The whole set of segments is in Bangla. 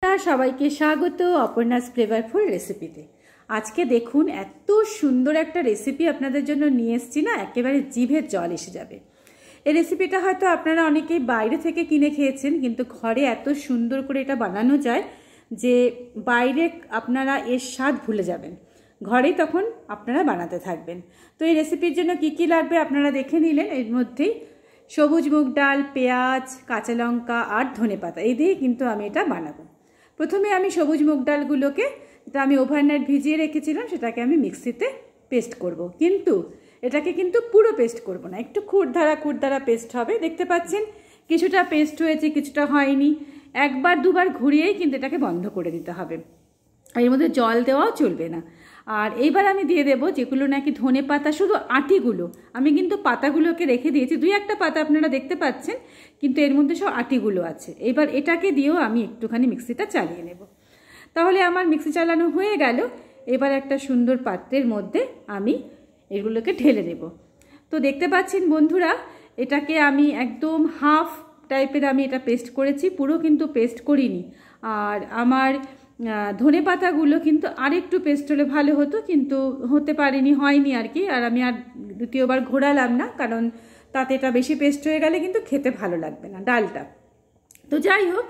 সবাইকে স্বাগত অপর্ণাস ফ্লেভারফুল রেসিপিতে। আজকে দেখুন এত সুন্দর একটা রেসিপি আপনাদের জন্য নিয়ে এসেছি না, একেবারে জিভের জল এসে যাবে। এই রেসিপিটা হয়তো আপনারা অনেকেই বাইরে থেকে কিনে খেয়েছেন, কিন্তু ঘরে এত সুন্দর করে এটা বানানো যায় যে বাইরে আপনারা এর স্বাদ ভুলে যাবেন, ঘরেই তখন আপনারা বানাতে থাকবেন। তো এই রেসিপির জন্য কি কি লাগবে আপনারা দেখে নিলেন। এর মধ্যেই সবুজ মুগ ডাল, পেঁয়াজ, কাঁচা লঙ্কা আর ধনেপাতা, এই দিয়ে কিন্তু আমি এটা বানাবো। প্রথমে আমি সবুজ মুগ ডালগুলোকে, যেটা আমি ওভারনাইট ভিজিয়ে রেখেছিলাম, সেটাকে আমি মিক্সিতে পেস্ট করব। কিন্তু এটাকে কিন্তু পুরো পেস্ট করব না, একটু খুরধারা পেস্ট হবে। দেখতে পাচ্ছেন কিছুটা পেস্ট হয়েছে, কিছুটা হয়নি। একবার দুবার ঘুরিয়েই কিন্তু এটাকে বন্ধ করে দিতে হবে, এর মধ্যে জল দেওয়াও চলবে না। আর এইবার আমি দিয়ে দেবো যেগুলো নাকি ধনে পাতা, শুধু আটিগুলো। আমি কিন্তু পাতাগুলোকে রেখে দিয়েছি, দুই একটা পাতা আপনারা দেখতে পাচ্ছেন, কিন্তু এর মধ্যে সব আটিগুলো আছে। এবার এটাকে দিয়েও আমি একটুখানি মিক্সিটা চালিয়ে নেব। তাহলে আমার মিক্সি চালানো হয়ে গেল। এবার একটা সুন্দর পাত্রের মধ্যে আমি এগুলোকে ঢেলে দেব। তো দেখতে পাচ্ছেন বন্ধুরা, এটাকে আমি একদম হাফ টাইপের আমি এটা পেস্ট করেছি, পুরো কিন্তু পেস্ট করিনি। আর আমার ধনে পাতাগুলো কিন্তু আরেকটু পেস্ট হলে ভালো হতো, কিন্তু হতে পারেনি, হয়নি আর কি। আর আমি আর দ্বিতীয়বার ঘোরালাম না, কারণ তাতে এটা বেশি পেস্ট হয়ে গেলে কিন্তু খেতে ভালো লাগবে না ডালটা। তো যাই হোক,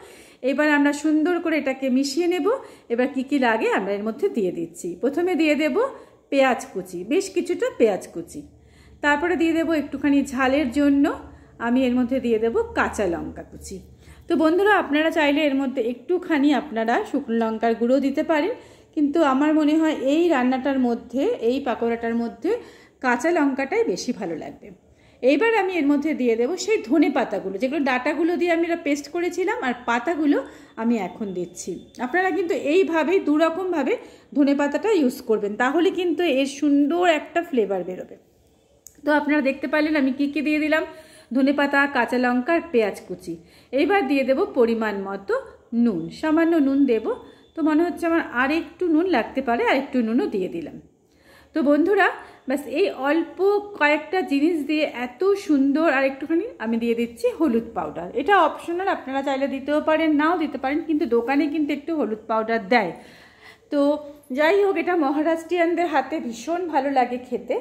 এবার আমরা সুন্দর করে এটাকে মিশিয়ে নেব। এবার কি কি লাগে আমরা এর মধ্যে দিয়ে দিচ্ছি। প্রথমে দিয়ে দেব পেঁয়াজ কুচি, বেশ কিছুটা পেঁয়াজ কুচি। তারপরে দিয়ে দেব একটুখানি ঝালের জন্য আমি এর মধ্যে দিয়ে দেব কাঁচা লঙ্কা কুচি। তো বন্ধুরা, আপনারা চাইলে এর মধ্যে একটুখানি আপনারা শুকনো লঙ্কার গুঁড়ো দিতে পারেন, কিন্তু আমার মনে হয় এই রান্নাটার মধ্যে, এই পাকোড়াটার মধ্যে কাঁচা লঙ্কাটাই বেশি ভালো লাগবে। এইবার আমি এর মধ্যে দিয়ে দেবো সেই ধনে পাতাগুলো, যেগুলো ডাটাগুলো দিয়ে আমি এটা পেস্ট করেছিলাম, আর পাতাগুলো আমি এখন দিচ্ছি। আপনারা কিন্তু এইভাবেই দুরকমভাবে ধনে পাতাটা ইউজ করবেন, তাহলে কিন্তু এর সুন্দর একটা ফ্লেভার বেরোবে। তো আপনারা দেখতে পারলেন আমি কি কি দিয়ে দিলাম, ধনে পাতা, কাঁচা লঙ্কা আর পেঁয়াজ কুচি। এইবার দিয়ে দেব পরিমাণ মতো নুন, সামান্য নুন দেব। তো মনে হচ্ছে আমার আর একটু নুন লাগতে পারে, আর একটু নুনও দিয়ে দিলাম। তো বন্ধুরা, ব্যাস এই অল্প কয়েকটা জিনিস দিয়ে এত সুন্দর। আর একটুখানি আমি দিয়ে দিচ্ছি হলুদ পাউডার, এটা অপশনাল, আপনারা চাইলে দিতেও পারেন, নাও দিতে পারেন, কিন্তু দোকানে কিন্তু একটু হলুদ পাউডার দেয়। তো যাই হোক, এটা মহারাষ্ট্রিয়ানদের হাতে ভীষণ ভালো লাগে খেতে।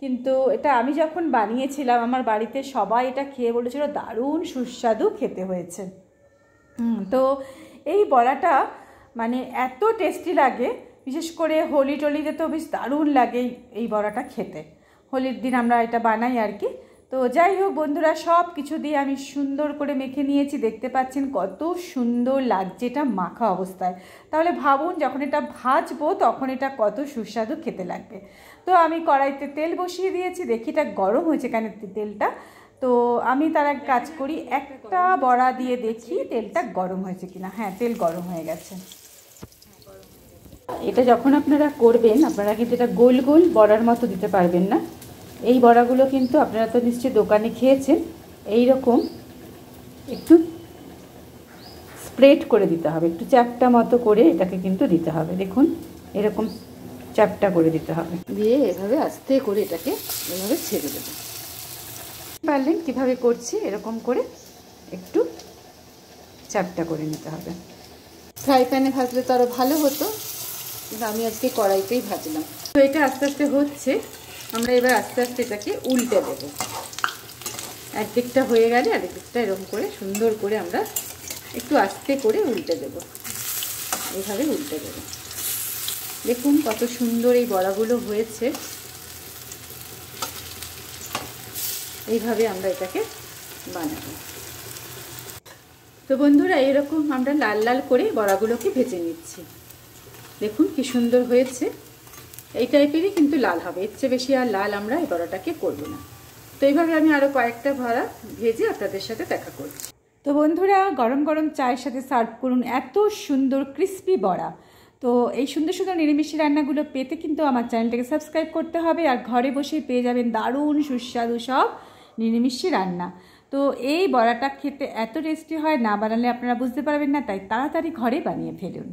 কিন্তু এটা আমি যখন বানিয়েছিলাম, আমার বাড়িতে সবাই এটা খেয়ে বলেছিল দারুণ সুস্বাদু খেতে হয়েছে। তো এই বড়াটা মানে এত টেস্টি লাগে, বিশেষ করে হোলি টোলিতে তো বেশ দারুণ লাগে এই বড়াটা খেতে। হোলির দিন আমরা এটা বানাই আর কি। তো যাই হোক বন্ধুরা, সব কিছু দিয়ে আমি সুন্দর করে মেখে নিয়েছি। দেখতে পাচ্ছেন কত সুন্দর লাগছে এটা মাখা অবস্থায়। তাহলে ভাবুন যখন এটা ভাজবো তখন এটা কত সুস্বাদু খেতে লাগবে। তো আমি কড়াইতে তেল বসিয়ে দিয়েছি, দেখি এটা গরম হয়েছে কেন তেলটা। তো আমি তার এক কাজ করি, একটা বড়া দিয়ে দেখি তেলটা গরম হয়েছে কিনা। হ্যাঁ, তেল গরম হয়ে গেছে। এটা যখন আপনারা করবেন, আপনারা কিন্তু এটা গোল গোল বড়ার মতো দিতে পারবেন না। এই বড়াগুলো কিন্তু আপনারা তো নিশ্চয়ই দোকানে খেয়েছেন, এই রকম একটু স্প্রেড করে দিতে হবে, একটু চ্যাপটা মতো করে এটাকে কিন্তু দিতে হবে। দেখুন এরকম চ্যাপটা করে দিতে হবে, দিয়ে এভাবে আস্তে করে এটাকে এভাবে ছেড়ে দেবে। পারলেন কীভাবে করছি, এরকম করে একটু চ্যাপটা করে নিতে হবে। ফ্রাই প্যানে ভাজলে তো আরও ভালো হতো, কিন্তু আমি আজকে কড়াইতেই ভাজলাম। তো এটা আস্তে আস্তে হচ্ছে, আমরা এবার আস্তে আস্তে এটাকে উল্টে দেবো। একদিকটা হয়ে গেলে আরেক দিকটা এরকম করে সুন্দর করে আমরা একটু আস্তে করে উল্টে দেবো, এইভাবে উল্টে দেবো। দেখুন কত সুন্দর এই বড়াগুলো হয়েছে। এইভাবে আমরা এটাকে বানাবো। তো বন্ধুরা, এরকম আমরা লাল লাল করে বড়াগুলোকে ভেজে নিচ্ছি। দেখুন কি সুন্দর হয়েছে। এই টাইপেরই কিন্তু লাল হবে, এর চেয়ে বেশি আর লাল আমরা এই বড়াটাকে করবো না। তো এইভাবে আমি আরও কয়েকটা বড়া ভেজে আপনাদের সাথে দেখা করছি। তো বন্ধুরা, গরম গরম চায়ের সাথে সার্ভ করুন এত সুন্দর ক্রিস্পি বড়া। তো এই সুন্দর সুন্দর নিরামিষি রান্নাগুলো পেতে কিন্তু আমার চ্যানেলটাকে সাবস্ক্রাইব করতে হবে, আর ঘরে বসেই পেয়ে যাবেন দারুণ সুস্বাদু সব নিরামিষি রান্না। তো এই বড়াটা খেতে এত টেস্টি হয়, না বানালে আপনারা বুঝতে পারবেন না, তাই তাড়াতাড়ি ঘরে বানিয়ে ফেলুন।